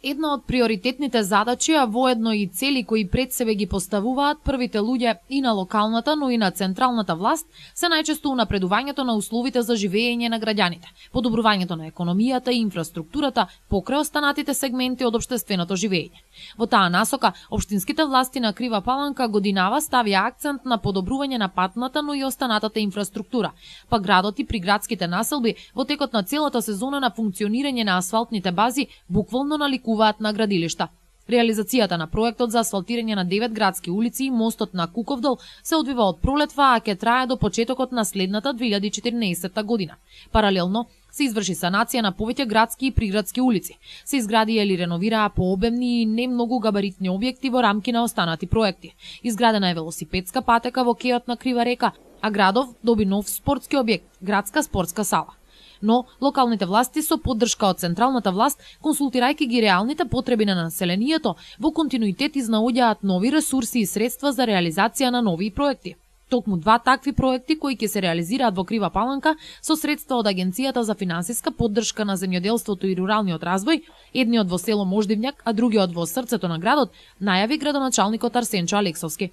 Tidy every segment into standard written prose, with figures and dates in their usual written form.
Една од приоритетните задачи, а воедно и цели кои пред себе ги поставуваат првите луѓе и на локалната, но и на централната власт, се најчесто унапредувањето на условите за живење на граѓаните, подобрувањето на економијата и инфраструктурата покрај останатите сегменти од општественото живење. Во таа насока, општинските власти на Крива Паланка годинава ставија акцент на подобрување на патната, но и останатата инфраструктура, па градот и приградските населби во текот на целата сезона на функционирање на асфалтните бази буквално наликуваат на градилишта. Реализацијата на проектот за асфалтирање на 9 градски улици и мостот на Куковдол се одвива од пролетва, а ќе трае до почетокот на следната 2014 година. Паралелно се изврши санација на повеќе градски и приградски улици. Се изгради или реновираа пообемни и не многу габаритни објекти во рамки на останати проекти. Изградена е велосипедска патека во кеот на Крива река, а градов доби нов спортски објект, градска спортска сала. Но локалните власти со поддршка од централната власт, консултирајќи ги реалните потреби на населението, во континуитет изнаоѓаат нови ресурси и средства за реализација на нови проекти. Токму два такви проекти кои ќе се реализираат во Крива Паланка со средства од Агенцијата за финансиска поддршка на земјоделството и руралниот развој, едниот во село Мождивњак, а другиот во срцето на градот, најави градоначалникот Арсенчо Алексовски.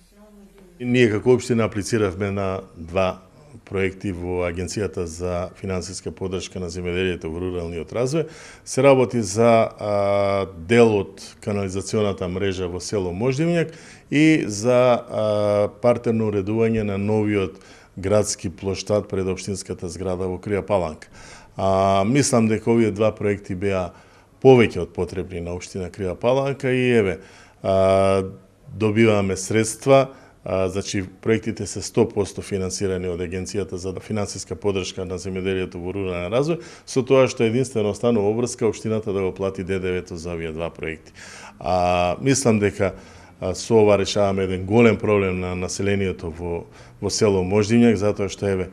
Ние како општина аплициравме на два проекти во Агенцијата за финансиска поддршка на земјоделието во руралниот развој. Се работи за дел од канализационата мрежа во село Мождивњак и за партерно уредување на новиот градски плоштад пред општинската зграда во Крива Паланка. Мислам дека овие два проекти беа повеќе од потребни на општина Крива Паланка и еве добиваме средства. Значи, проектите се 100% финансирани од Агенцијата за финансиска поддршка на земјоделието во рурален развој, со тоа што единствено останува обврска општината да го плати ДДВ-то за овие два проекти. Мислам дека со ова решаваме еден голем проблем на населението во село Мождивњак, затоа што еве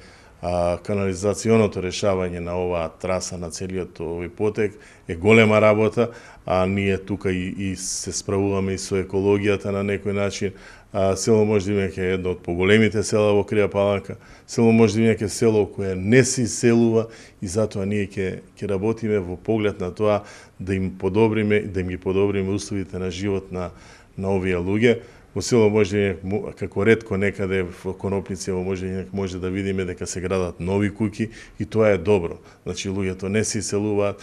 канализационото решавање на оваа траса на целиот овој потек е голема работа, а ние тука и се справуваме и со екологијата на некој начин. Село Мождивњак е едно од поголемите села во Крива Паланка. Село Мождивњак е село кое не се иселува и затоа ние ќе работиме во поглед на тоа да им ги подобриме условите на живот на овие луѓе. Во село Мождивњак, како ретко некаде во Конопници во Мождивњак може да видиме дека се градат нови куќи и тоа е добро. Значи луѓето не се иселуваат.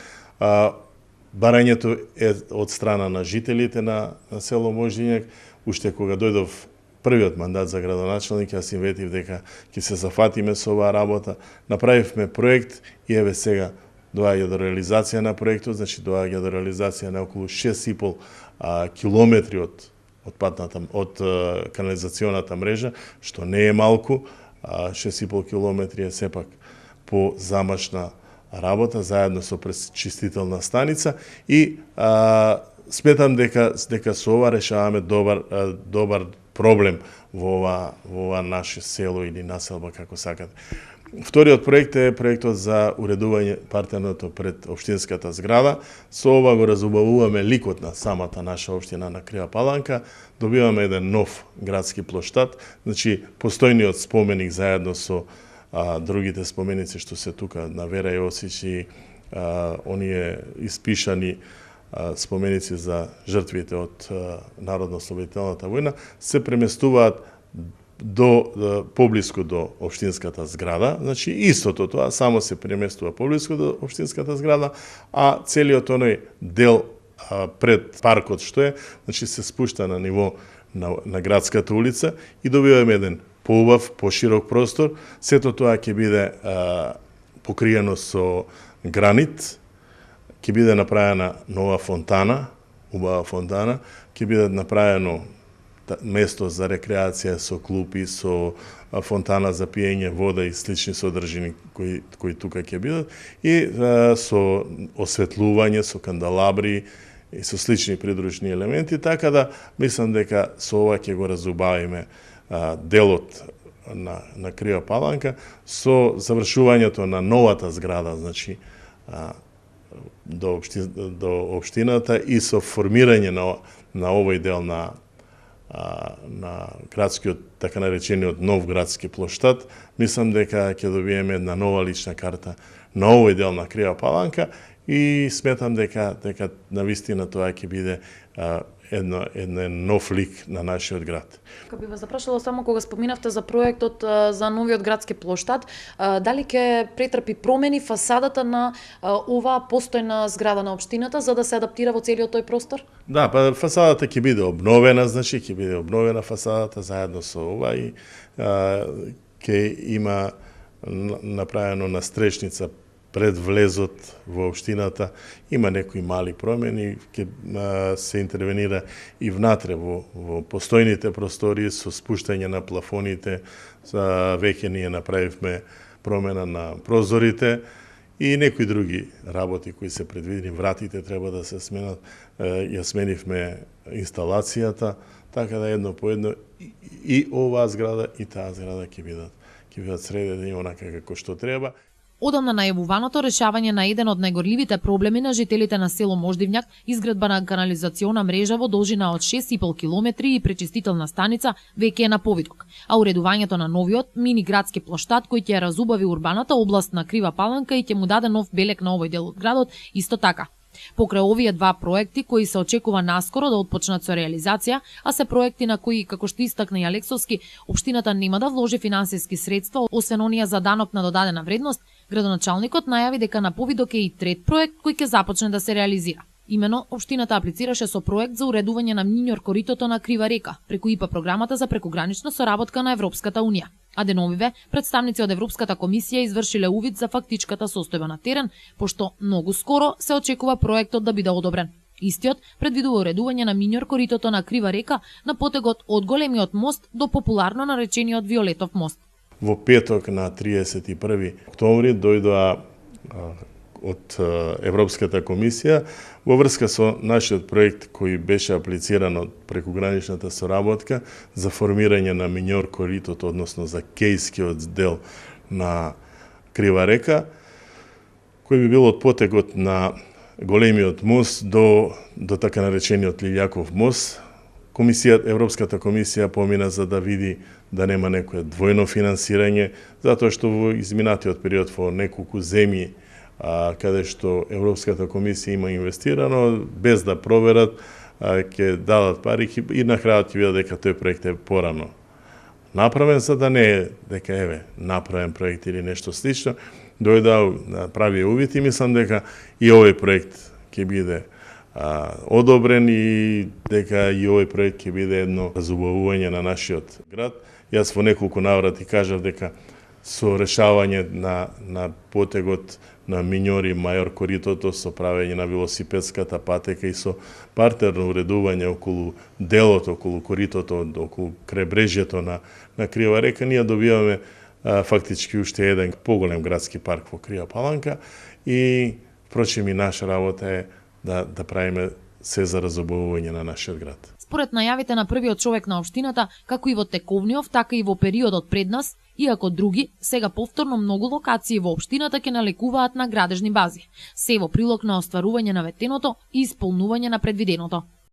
Барањето е од страна на жителите на село Мождивњак. Уште кога дојдов првиот мандат за градоначалник, јас им ветив дека ќе се зафатиме со оваа работа. Направивме проект и еве сега доаѓа до реализација на проектот, значи доаѓа до реализација на околу 6,5 километри од канализационата мрежа, што не е малку. 6,5 километри е сепак по замашна работа, заедно со пречистителна станица и сметам дека со ова решаваме добар проблем во ова наше село или населба, како сакате. Вториот проект е проектот за уредување партерното пред општинската зграда. Со ова го разубавуваме ликот на самата наша општина на Крива Паланка. Добиваме еден нов градски плоштад, значи постојниот споменик заедно со другите споменици што се тука на Вера Јосич и оние испишани споменици за жртвите од Народно-ослободителната војна се преместуваат поблиску до општинската зграда. Значи истото тоа само се преместува поблиску до општинската зграда, а целиот оној дел пред паркот што е, значи се спушта на ниво на градската улица и добиваме еден поубав, поширок простор. Сето тоа ќе биде покриено со гранит, ќе биде направена нова фонтана, убава фонтана, ќе биде направено место за рекреација со клупи, со фонтана за пиење вода и слични содржини кои тука ќе бидат и со осветлување, со канделабри и со слични придружни елементи, така да мислам дека со ова ќе го разубавиме делот на Крива Паланка со завршувањето на новата зграда, значи до општината и со формирање на овој дел на градскиот, така наречениот нов градски плоштад, мислам дека ќе добиеме една нова лична карта на овој дел на Крива Паланка и сметам дека навистина тоа ќе биде еден нов лик на нашиот град. Како би вас запрашала само кога споминавте за проектот за новиот градски плоштад, дали ќе претрпи промени фасадата на оваа постојна зграда на општината за да се адаптира во целиот тој простор? Да, па фасадата ќе биде обновена, значи ќе биде обновена фасадата заедно со ова и ќе има направено настрешница пред влезот во општината, има некои мали промени, ќе се интервенира и внатре во постојните простори со спуштање на плафоните, веќе ние направивме промена на прозорите и некои други работи кои се предвидени, вратите треба да се сменат, ја сменивме инсталацијата, така да едно по едно и оваа зграда и таа зграда ќе бидат средени онака како што треба. Одамна најавуваното решавање на еден од најгорливите проблеми на жителите на село Мождивњак, изградба на канализациона мрежа во должина од 6,5 километри и пречистителна станица, веќе е на повидок, а уредувањето на новиот мини градски плоштад кој ќе разубави урбаната област на Крива Паланка и ќе му даде нов белек на овој дел од градот, исто така. Покрај овие два проекти кои се очекува наскоро да отпочнат со реализација, а се проекти на кои, како што истакна и Алексовски, општината нема да вложи финансиски средства, освен оние за данок на додадена вредност, градоначалникот најави дека на повидок е и трет проект кој ќе започне да се реализира. Имено, општината аплицираше со проект за уредување на миньор коритото на Крива река, преку ИПА програмата за прекогранична соработка на Европската унија. А деновиве, представници од Европската комисија извршиле увид за фактичката состојба на терен, пошто многу скоро се очекува проектот да биде одобрен. Истиот предвидува уредување на миньор коритото на Крива река на потегот од големиот мост до популарно наречениот Виолетов мост. Во петок на 31 октомври дојдоа од Европската комисија во врска со нашиот проект кој беше аплициран од прекограничната соработка за формирање на миньор коритото, односно за кејскиот дел на Крива река, кој би бил од потегот на големиот мост до така наречениот Лилјаков мост. Европската комисија помина за да види да нема некое двојно финансирање, затоа што во изминатиот период во неколку земји каде што Европската комисија има инвестирано, без да проверат, ќе дадат пари и на крајот ќе видат дека тој проект е порано направен, за да не е дека направен проект или нешто слично. Дојда прави увид и мислам дека и овој проект ќе биде одобрен и дека и овој проект ќе биде едно разубавување на нашиот град. Јас во неколку наврати кажав дека со решавање на потегот на миньори мајор коритото, со правење на велосипедската патека и со партерно уредување околу делот, околу коритото, околу кребрежјето на Крива река, ние добиваме фактички уште еден поголем градски парк во Крива Паланка и впрочем и наша работа е да правиме се за разубавување на нашиот град. Според најавите на првиот човек на општината, како и во тековниот, така и во периодот пред нас, иако други, сега повторно многу локации во општината ќе налекуваат на градежни бази. Се во прилог на остварување на ветеното и исполнување на предвиденото.